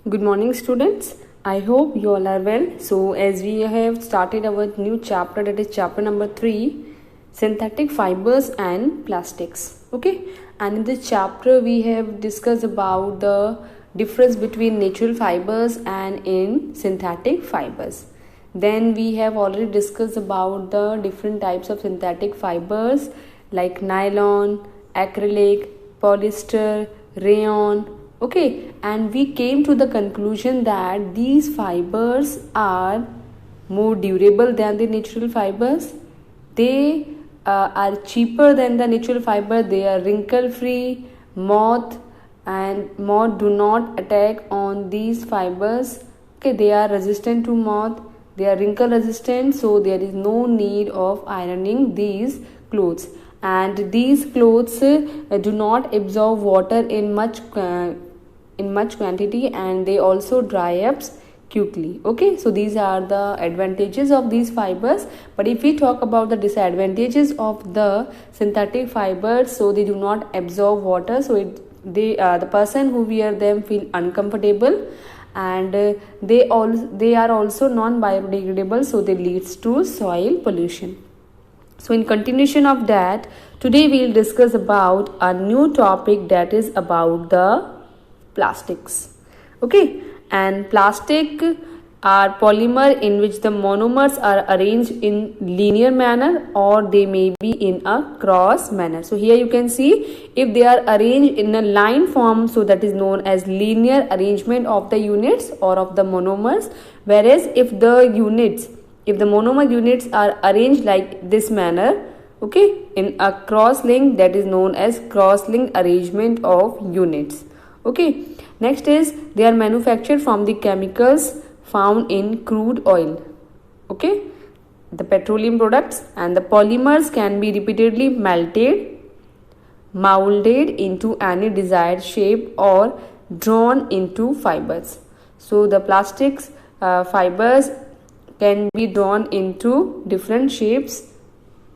Good morning, students. I hope you all are well. So, as we have started our new chapter, that is chapter number 3, synthetic fibers and plastics. Okay, and in this chapter, we have discussed about the difference between natural fibers and in synthetic fibers. Then we have already discussed about the different types of synthetic fibers like nylon, acrylic, polyester, rayon. Okay, and we came to the conclusion that these fibers are more durable than the natural fibers. They are cheaper than the natural fiber. They are wrinkle free. Moth do not attack on these fibers. Okay, they are resistant to moth. They are wrinkle resistant, so there is no need of ironing these clothes. And these clothes do not absorb water in much quantity, and they also dry up quickly. Okay, so these are the advantages of these fibers. But if we talk about the disadvantages of the synthetic fibers, so they do not absorb water, so the person who wear them feel uncomfortable, and they are also non biodegradable, so they leads to soil pollution. So in continuation of that, today we will discuss about a new topic, that is about the plastics. Okay, and plastic are polymer in which the monomers are arranged in linear manner, or they may be in a cross manner. So here you can see, if they are arranged in a line form, so that is known as linear arrangement of the units or of the monomers. Whereas if the monomer units are arranged like this manner, okay, in a cross link, that is known as cross link arrangement of units. Okay, next is they are manufactured from the chemicals found in crude oil. Okay, the petroleum products, and the polymers can be repeatedly melted, molded into any desired shape, or drawn into fibers. So the plastics fibers can be drawn into different shapes,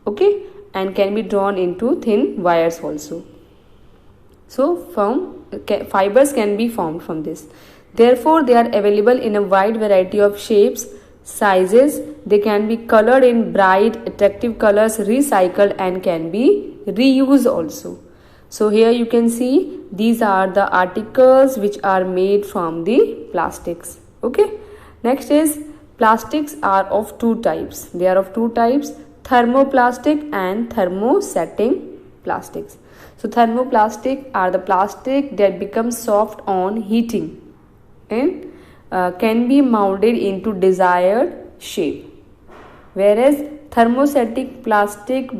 okay, and can be drawn into thin wires also. So fibers can be formed from this. Therefore, they are available in a wide variety of shapes, sizes. They can be colored in bright, attractive colors, recycled, and can be reused also. So here you can see, these are the articles which are made from the plastics. Okay. Next is, plastics are of two types. They are of two types: thermoplastic and thermosetting plastics. So thermoplastic are the plastic that becomes soft on heating and can be molded into desired shape. Whereas thermostatic plastic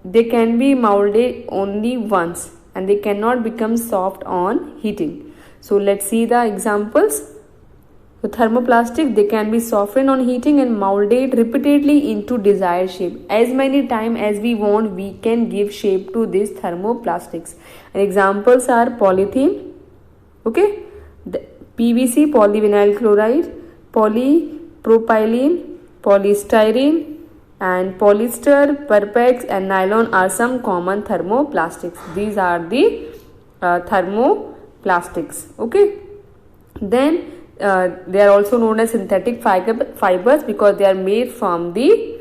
they can be molded only once, and they cannot become soft on heating. So let's see the examples. So thermoplastic, they can be softened on heating and molded repeatedly into desired shape. As many times as we want, we can give shape to these thermoplastics. And examples are polythene, okay, the PVC, polyvinyl chloride, polypropylene, polystyrene, and polyester, Perpex, and nylon are some common thermoplastics. These are the thermoplastics. Okay. Then they are also known as synthetic fibers because they are made from the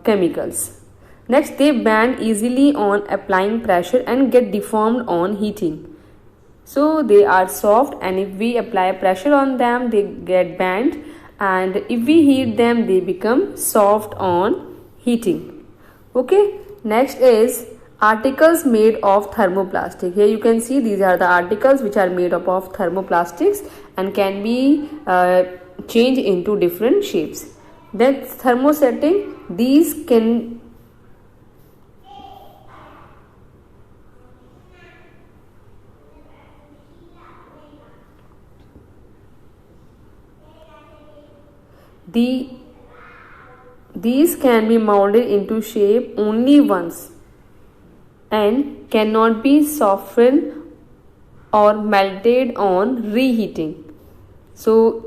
chemicals. Next, they bend easily on applying pressure and get deformed on heating. So they are soft, and if we apply pressure on them, they get bent, and if we heat them, they become soft on heating. Okay. Next is articles made of thermoplastic. Here you can see, these are the articles which are made up of thermoplastics and can be changed into different shapes. Then thermosetting, these can these can be molded into shape only once and cannot be softened or melted on reheating. So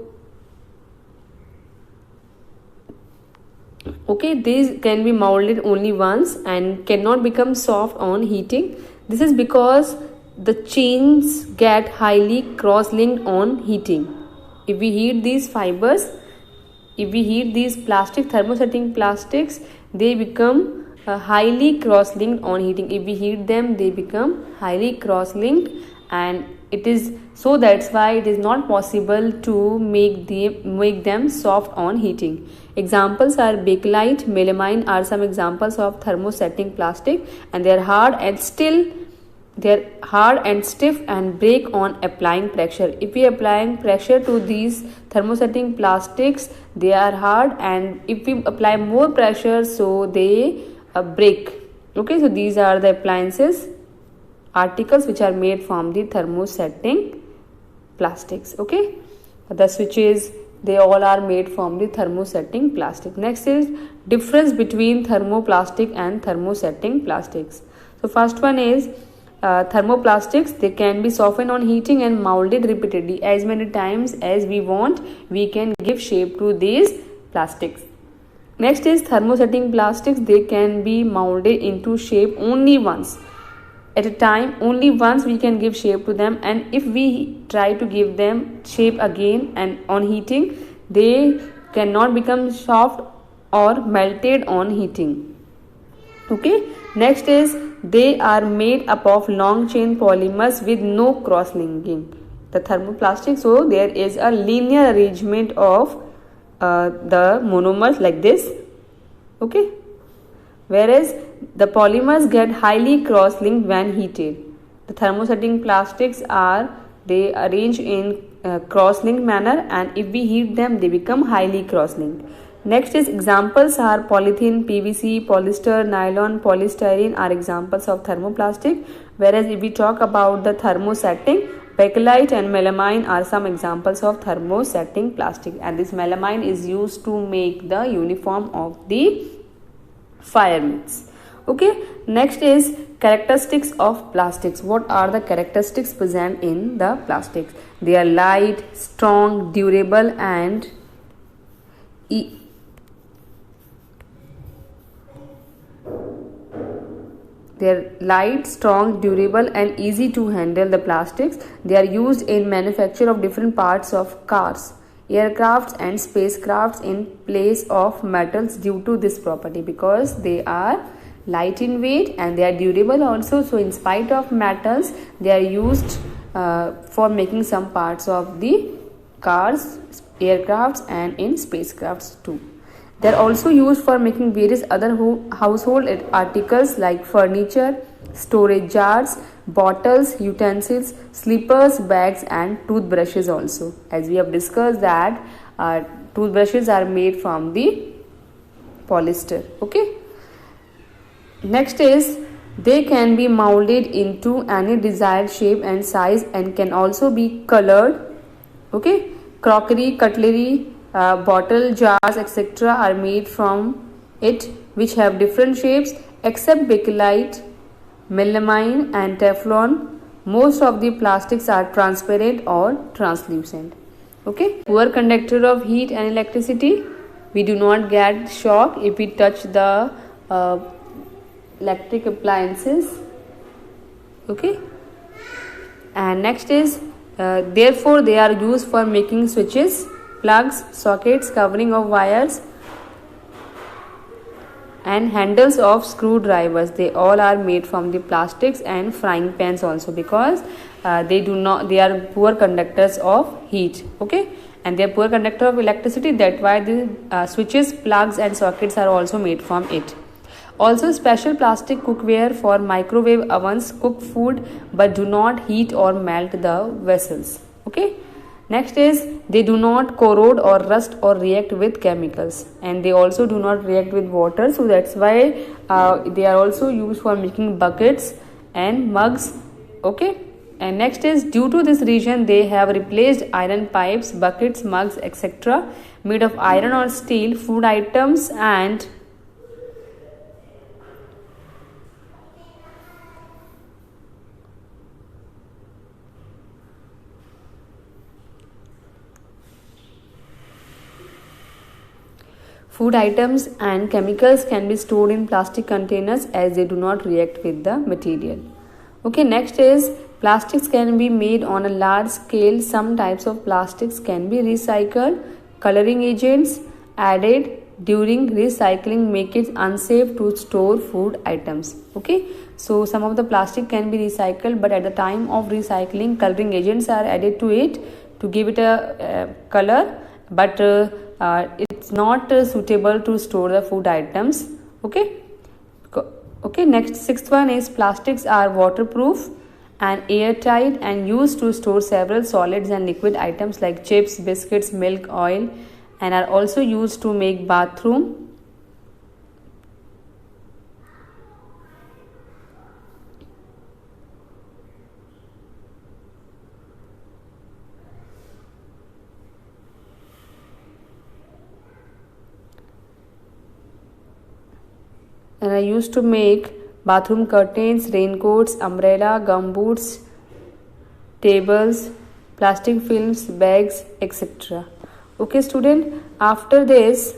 okay, these can be molded only once and cannot become soft on heating. This is because the chains get highly cross-linked on heating. If we heat these fibers, if we heat these thermosetting plastics, they become highly cross-linked on heating. If we heat them, they become highly cross-linked, and it is so that's why it is not possible to make them soft on heating. Examples are bakelite, melamine are some examples of thermosetting plastic, and they are hard and stiff and break on applying pressure. If we applying pressure to these thermosetting plastics, they are hard, and if we apply more pressure, so they break. Okay, so these are the appliances articles which are made from the thermosetting plastics. Okay, the switches, they all are made from the thermosetting plastic. Next is difference between thermoplastic and thermosetting plastics. So first one is thermoplastics. They can be softened on heating and molded repeatedly as many times as we want. We can give shape to these plastics. Next is thermosetting plastics. They can be molded into shape only once at a time. Only once we can give shape to them, and if we try to give them shape again and on heating, they cannot become soft or melted on heating. Okay, next is they are made up of long chain polymers with no cross linking. The thermoplastic, so there is a linear arrangement of the monomers like this. Okay, whereas the polymers get highly cross linked when heated. The thermosetting plastics are they arrange in cross linked manner, and if we heat them, they become highly cross linked. Next is examples are polythene, PVC, polyester, nylon, polystyrene are examples of thermoplastic. Whereas if we talk about the thermosetting, bakelite and melamine are some examples of thermosetting plastic, and this melamine is used to make the uniform of the fire mix. Okay, next is characteristics of plastics. What are the characteristics present in the plastics? They are light, strong, durable, and they are light, strong, durable, and easy to handle. The plastics, they are used in manufacture of different parts of cars, aircrafts, and spacecrafts in place of metals due to this property, because they are light in weight and they are durable also. So in spite of metals, they are used for making some parts of the cars, aircrafts, and in spacecrafts too. They are also used for making various other household articles like furniture, storage jars, bottles, utensils, slippers, bags, and toothbrushes also. As we have discussed that toothbrushes are made from the polyester. Okay. Next is they can be molded into any desired shape and size and can also be colored. Okay. Crockery, cutlery, bottle, jars, etc. are made from it, which have different shapes. Except bakelite, melamine, and Teflon, most of the plastics are transparent or translucent. Okay. Poor conductor of heat and electricity. We do not get shock if we touch the electric appliances. Okay. And next is therefore they are used for making switches, plugs, sockets, covering of wires, and handles of screwdrivers. They all are made from the plastics, and frying pans also, because they are poor conductors of heat. Okay, and they are poor conductor of electricity. That's why the switches, plugs, and sockets are also made from it. Also, special plastic cookware for microwave ovens cook food but do not heat or melt the vessels. Okay. Next is they do not corrode or rust or react with chemicals, and they also do not react with water. So that's why they are also used for making buckets and mugs. Okay. And next is due to this reason they have replaced iron pipes, buckets, mugs, etc. made of iron or steel, food items, and chemicals can be stored in plastic containers as they do not react with the material. Okay, next is Plastics can be made on a large scale. Some types of plastics can be recycled. Coloring agents added during recycling make it unsafe to store food items. Okay, so some of the plastic can be recycled, but at the time of recycling, coloring agents are added to it to give it a color, but it's not suitable to store the food items. Okay. Okay, next sixth one is plastics are waterproof and airtight and used to store several solids and liquid items like chips, biscuits, milk, oil, and are also used to make bathroom. And I used to make bathroom curtains, raincoats, umbrella, gumboots, tables, plastic films, bags, etc. Okay, student, after this,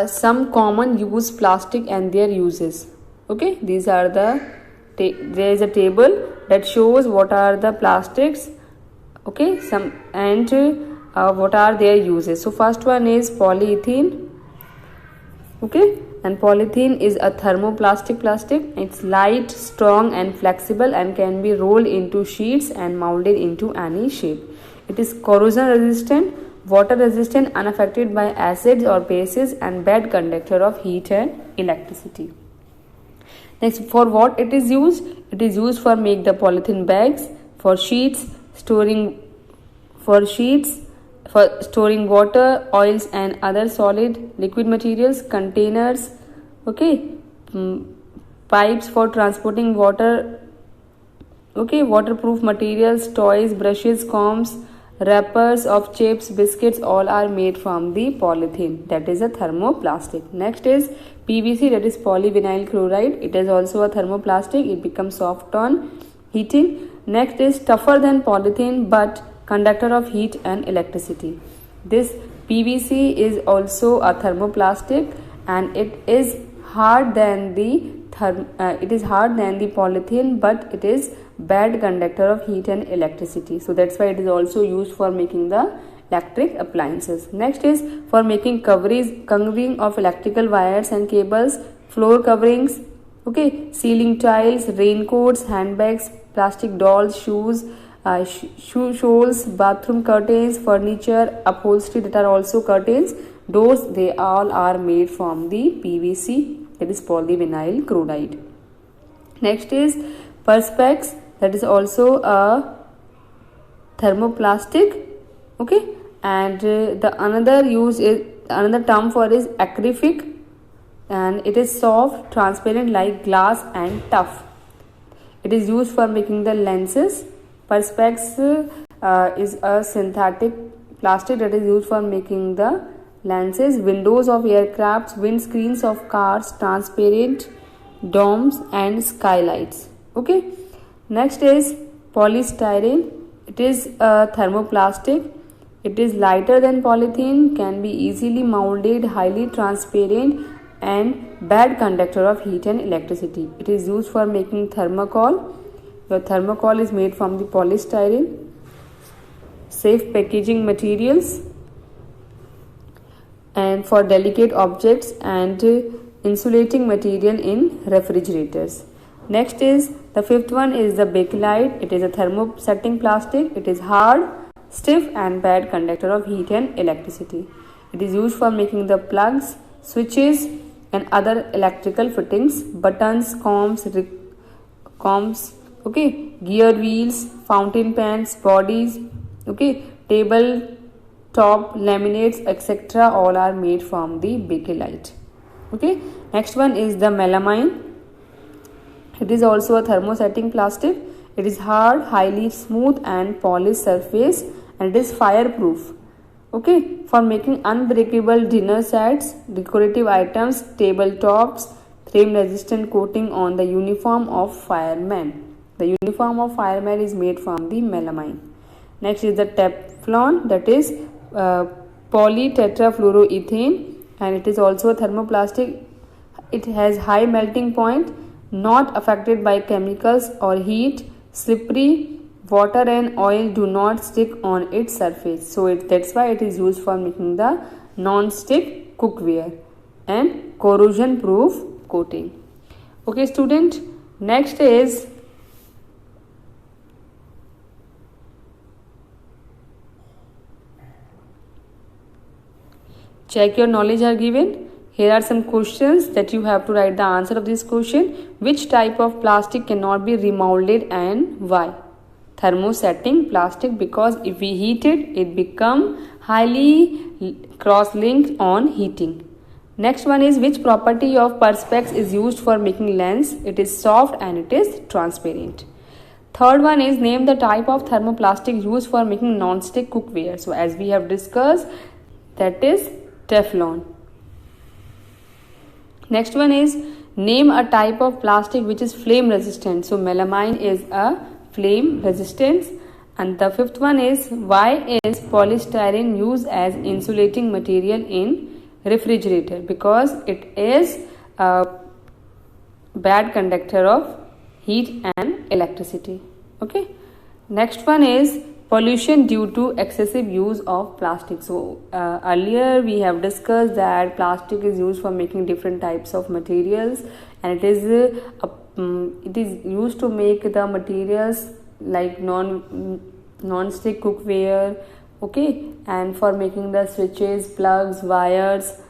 some common use plastic and their uses. Okay, these are there is a table that shows what are the plastics. Okay, some and what are their uses. So first one is polyethylene. Okay, and polythene is a thermoplastic plastic. It's light, strong and flexible and can be rolled into sheets and molded into any shape. It is corrosion resistant, water resistant, unaffected by acids or bases, and bad conductor of heat and electricity. Next, for what it is used? It is used for make the polythene bags, for sheets, for storing water, oils and other solid liquid materials, containers, okay, pipes for transporting water, okay, waterproof materials, toys, brushes, combs, wrappers of chips, biscuits, all are made from the polythene, that is a thermoplastic. Next is PVC, that is polyvinyl chloride. It is also a thermoplastic. It becomes soft on heating. Next is tougher than polythene but conductor of heat and electricity. This PVC is also a thermoplastic and it is hard than the polythene, but it is bad conductor of heat and electricity. So that's why it is also used for making the electric appliances. Next is for making covering of electrical wires and cables, floor coverings, okay, ceiling tiles, raincoats, handbags, plastic dolls, shoes, shoe soles, bathroom curtains, furniture, upholstery, that are also curtains, doors, they all are made from the PVC, that is polyvinyl chloride. Next is perspex, that is also a thermoplastic, okay, and the another term for is acrylic, and it is soft, transparent like glass and tough. It is used for making the lenses. Perspex is a synthetic plastic that is used for making the lenses. Windows of aircrafts, windscreens of cars, transparent domes and skylights. Okay. Next is polystyrene. It is a thermoplastic. It is lighter than polythene, can be easily molded, highly transparent and bad conductor of heat and electricity. It is used for making thermocol. Your thermocol is made from the polystyrene. Safe packaging materials and for delicate objects and insulating material in refrigerators. Next is the fifth one is the bakelite. It is a thermosetting plastic. It is hard, stiff and bad conductor of heat and electricity. It is used for making the plugs, switches and other electrical fittings, buttons, combs, okay, gear wheels, fountain pens, bodies, okay, table top, laminates, etc. all are made from the bakelite. Okay, next one is the melamine. It is also a thermosetting plastic. It is hard, highly smooth and polished surface and it is fireproof. Okay, for making unbreakable dinner sets, decorative items, tabletops, flame resistant coating on the uniform of firemen. The uniform of firemen is made from the melamine. Next is the Teflon, that is polytetrafluoroethane. and it is also a thermoplastic. It has high melting point, not affected by chemicals or heat, slippery. Water and oil do not stick on its surface. So that's why it is used for making the non-stick cookware and corrosion proof coating. Okay student, next is check your knowledge are given. Here are some questions that you have to write the answer of this question. Which type of plastic cannot be remolded and why? Thermosetting plastic, because if we heat it, it become highly cross-linked on heating. Next one is which property of perspex is used for making lens? It is soft and it is transparent. Third one is name the type of thermoplastic used for making non-stick cookware. So as we have discussed, that is Teflon. Next one is name a type of plastic which is flame resistant. So melamine is a flame resistance. And the fifth one is why is polystyrene used as insulating material in refrigerator? Because it is a bad conductor of heat and electricity. Okay. Next one is pollution due to excessive use of plastic. So earlier we have discussed that plastic is used for making different types of materials, and it is used to make the materials like non-stick cookware, okay, and for making the switches, plugs, wires,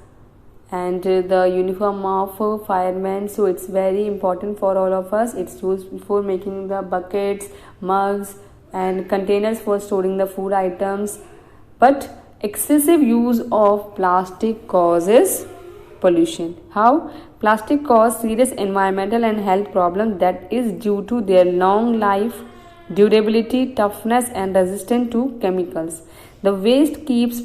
and the uniform of firemen. So it's very important for all of us. It's used for making the buckets, mugs, and containers for storing the food items. But excessive use of plastic causes pollution. How? Plastic cause serious environmental and health problems that is due to their long life, durability, toughness, and resistance to chemicals. The waste keeps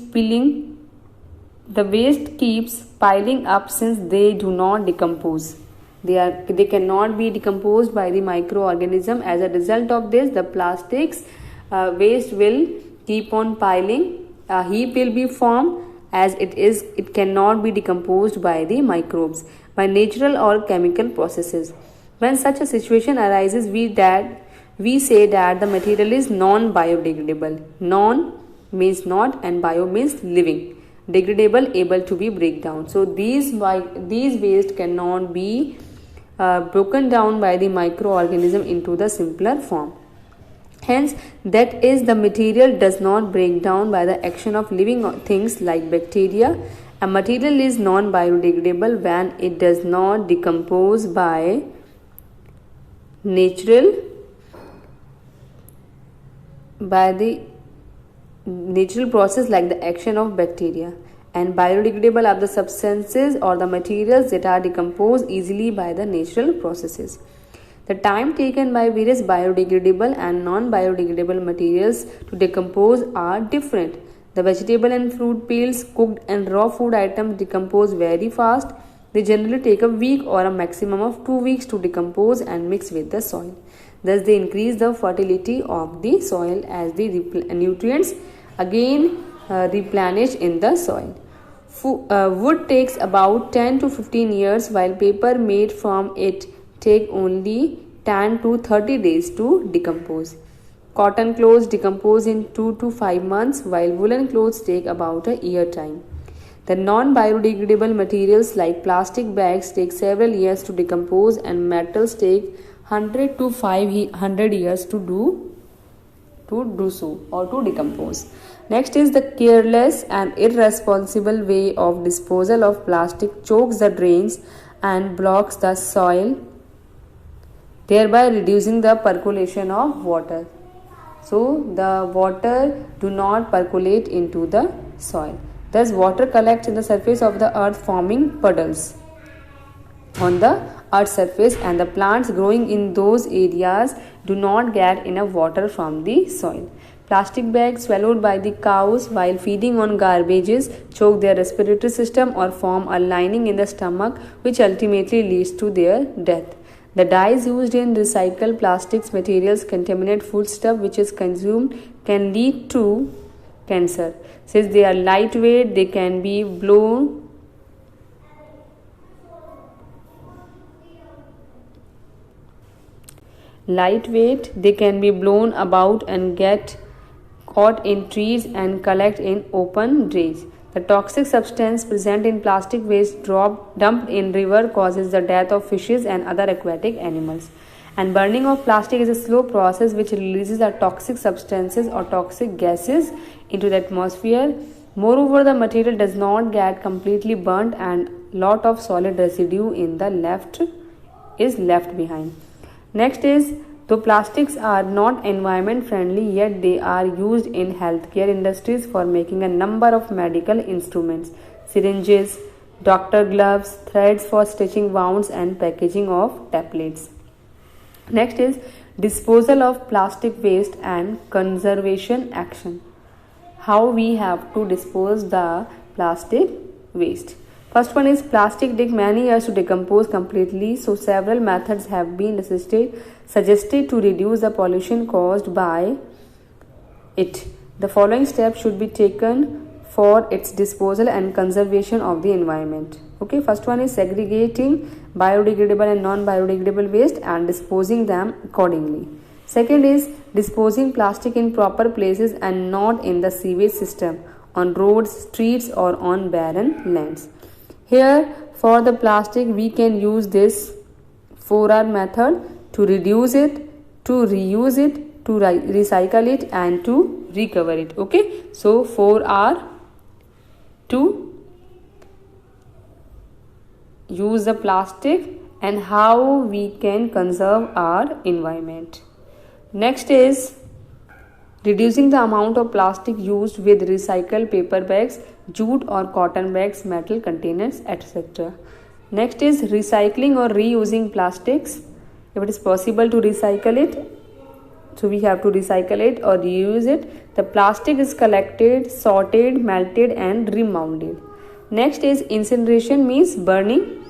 piling up since they do not decompose. They cannot be decomposed by the microorganism. As a result of this, the plastics waste will keep on piling. A heap will be formed, as it cannot be decomposed by the microbes by natural or chemical processes. When such a situation arises, we say that the material is non-biodegradable. Non means not and bio means living. Degradable, able to be break down. So these waste cannot be broken down by the microorganism into the simpler form. Hence, that is, the material does not break down by the action of living things like bacteria. A material is non-biodegradable when it does not decompose by the natural process like the action of bacteria, and biodegradable are the substances or the materials that are decomposed easily by the natural processes. The time taken by various biodegradable and non-biodegradable materials to decompose are different. The vegetable and fruit peels, cooked and raw food items decompose very fast. They generally take a week or a maximum of 2 weeks to decompose and mix with the soil. Thus, they increase the fertility of the soil as the nutrients again replenish in the soil. Wood takes about 10 to 15 years, while paper made from it take only 10 to 30 days to decompose. Cotton clothes decompose in 2 to 5 months, while woolen clothes take about a year time. The non-biodegradable materials like plastic bags take several years to decompose, and metals take 100 to 500 years to do so or to decompose. Next is the careless and irresponsible way of disposal of plastic chokes the drains and blocks the soil, thereby reducing the percolation of water. So the water do not percolate into the soil. Thus water collects in the surface of the earth, forming puddles on the earth's surface, and the plants growing in those areas do not get enough water from the soil. Plastic bags swallowed by the cows while feeding on garbages choke their respiratory system or form a lining in the stomach, which ultimately leads to their death. The dyes used in recycled plastics materials contaminate foodstuff which is consumed, can lead to cancer. Since they are lightweight, they can be blown lightweight, they can be blown about and get caught in trees and collect in open drains. The toxic substance present in plastic waste dumped in river causes the death of fishes and other aquatic animals. And burning of plastic is a slow process which releases the toxic substances or toxic gases into the atmosphere. Moreover, the material does not get completely burnt and lot of solid residue in the left behind. Next is, though plastics are not environment friendly, yet they are used in healthcare industries for making a number of medical instruments, syringes, doctor gloves, threads for stitching wounds and packaging of tablets. Next is disposal of plastic waste and conservation action. How we have to dispose the plastic waste. First one is plastic take many years to decompose completely, so several methods have been suggested to reduce the pollution caused by it. The following steps should be taken for its disposal and conservation of the environment. Okay, first one is segregating biodegradable and non-biodegradable waste and disposing them accordingly. Second is disposing plastic in proper places and not in the sewage system, on roads, streets or on barren lands. Here for the plastic we can use this 4R method to reduce it, to reuse it, to recycle it and to recover it. Okay, so 4R: to use the plastic and how we can conserve our environment. Next is reducing the amount of plastic used with recycled paper bags, jute or cotton bags, metal containers, etc. Next is recycling or reusing plastics. If it is possible to recycle it, so we have to recycle it or reuse it. The plastic is collected, sorted, melted and remounted. Next is incineration, means burning.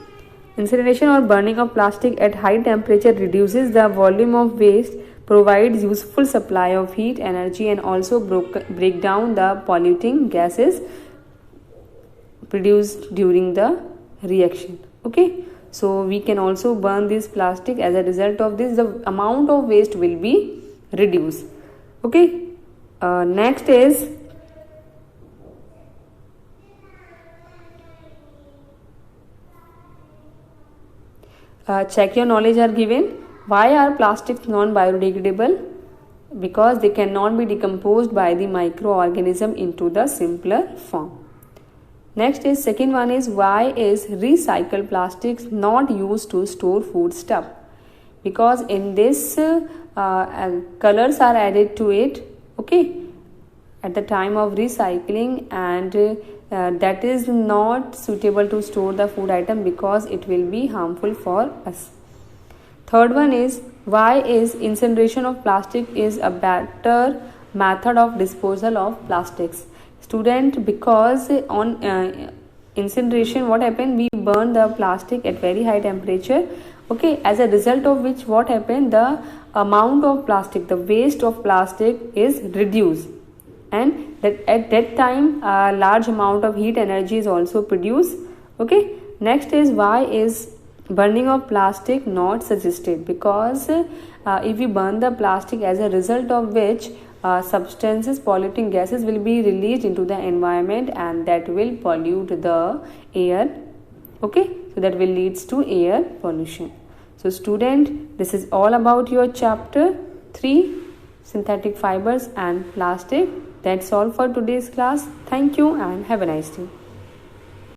Incineration or burning of plastic at high temperature reduces the volume of waste, provides useful supply of heat, energy and also break down the polluting gases produced during the reaction. Okay, so we can also burn this plastic. As a result of this, the amount of waste will be reduced. Okay, next is check your knowledge are given. Why are plastics non-biodegradable? Because they cannot be decomposed by the microorganism into the simpler form. Next is second one is, why is recycled plastics not used to store food stuff? Because in this colors are added to it, okay, at the time of recycling, and that is not suitable to store the food item because it will be harmful for us. Third one is, why is incineration of plastic is a better method of disposal of plastics? Student, because on incineration what happened, we burn the plastic at very high temperature. Okay, as a result of which what happened, the amount of plastic, the waste of plastic is reduced, and that at that time a large amount of heat energy is also produced. Okay, next is, why is burning of plastic not suggested? Because if we burn the plastic, as a result of which substances, polluting gases will be released into the environment and that will pollute the air. Okay, so that will leads to air pollution. So student, this is all about your chapter 3, synthetic fibers and plastic. That's all for today's class. Thank you and have a nice day.